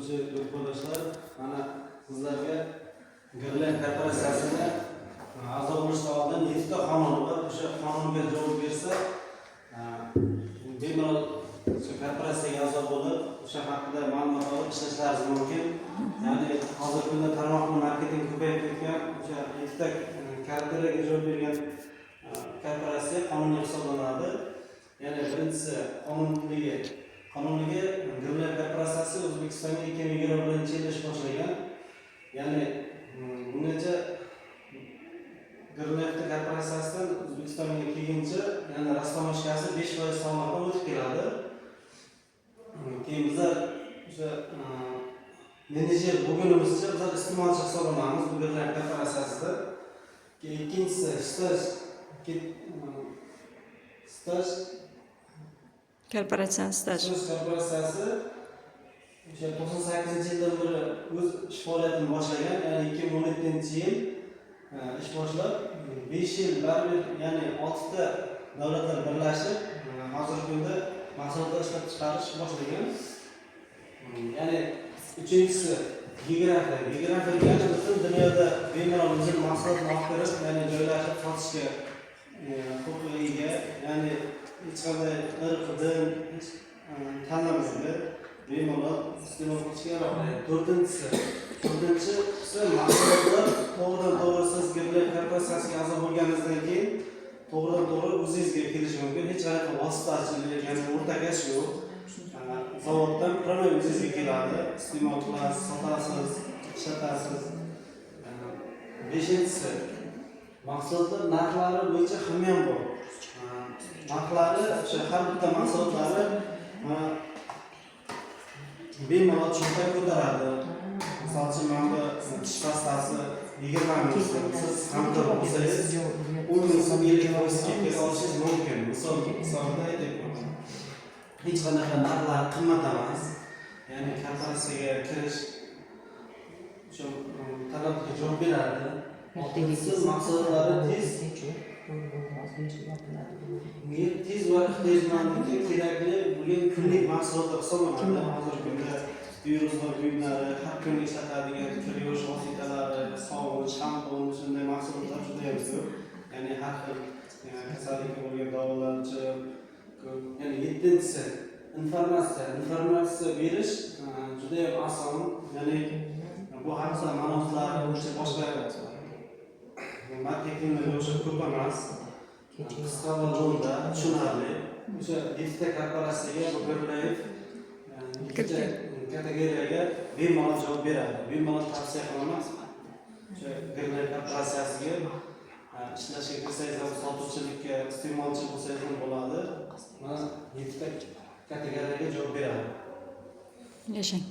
Hurmatli yurtdoshlar, mana sizlarga Girlen korporatsiyasiga a'zo bo'lishdan oldin 7 ta qonun bor. O'sha qonunga javob bersa, bemalol shu korporatsiyaga a'zo bo'lib, o'sha haqida ma'lumot olib ishlashlaringiz mumkin. Ya'ni hozirgi kunda tarmoqni marketing ko'payib ketgan, o'sha 7 ta korporatsiyaga javob bergan korporatsiya qonuniy hisoblanadi. Ya'ni birinchisi qonunligi Girlen korporatsiyasi O'zbekistonga 2021-yilda ish boshlagan. Ya'ni bungacha Girlen korporatsiyasidan O'zbekistonga kelguncha, ya'ni rastamashkasi 5% soliqdan o'tib keladi. Keyin bizlar o'sha menejer bo'lganimizcha bizlar iste'molchi hisoblanamiz bu Girlen korporatsiyasida. Keyin ikkinchisi staj korporatsiyasi o'sha 98-yildan beri o'z ish faoliyatini boshlagan, ya'ni 2017-yil ish boshlab 5 yil baribir, ya'ni 6 ta davlatlar birlashib hozirgi kunda mahsulotlar ishlab chiqarish boshlagan. Ya'ni uchinchisi geografiya ya'ni butun dunyoda bemalol o'zini mahsulotini olib kirib, ya'ni joylashib sotishga huquqiga ega, ya'ni hech qanday irq, din tanlamaydi, bemalol iste'mol qilishga yaroqli. To'rtinchisi mahsulotlar to'g'ridan-to'g'ri siz Girlen korporatsiyasiga a'zo bo'lganingizdan keyin to'g'ridan-to'g'ri o'zingizga kelishi mumkin. Hech qanaqa vositachilik, ya'ni o'rtakash yo'q. Zavoddan promil o'zingizga keladi, iste'mol qilasiz, sotasiz, ishlatasiz. Beshinchisi mahsulotlar narxlari bo'yicha hamyon bor. Narxlari o'sha har bitta mahsulotlari bemalol cho'ntak ko'taradi. Misol uchun mana bu tish pastasi 20 ming so'm, siz hamkor bo'lsangiz 10 ming so'm 50 ming so'mga kela olishingiz mumkin. Misolda aytyapman. Hech qanaqa narxlar qimmat emas. Ya'ni korporatsiyaga kirish shu talabga javob beradi. Siz mahsulotlari tez va ehtiyojmandlikka kerakli bo'lgan kunlik mahsulotlar hisoblanadi. Hozirgi kunda viruslar buyumlari, har kuni ishlatadigan kir yuvish vositalari, sovun, shampun, shunday mahsulotlar juda ham ko'p. Ya'ni har xil kasallikka bo'lgan davolovchi ko'p. Ya'ni yettinchisi informatsiya berish juda ham oson. Ya'ni bu haqda ma'lumotlar boshqa marketinglar o'sha ko'p emas. Qisqa va jo'nda tushunarli. O'sha 7 ta korporatsiyaga bu birlayib kategoriyaga bemalol javob beradi. Bemalol tavsiya qilaman. O'sha Girlen korporatsiyasiga ishlashga kirsangiz ham, sotuvchilikka, iste'molchi bo'lsangiz ham bo'ladi. Mana 7 ta kategoriyaga javob beradi. Yashang.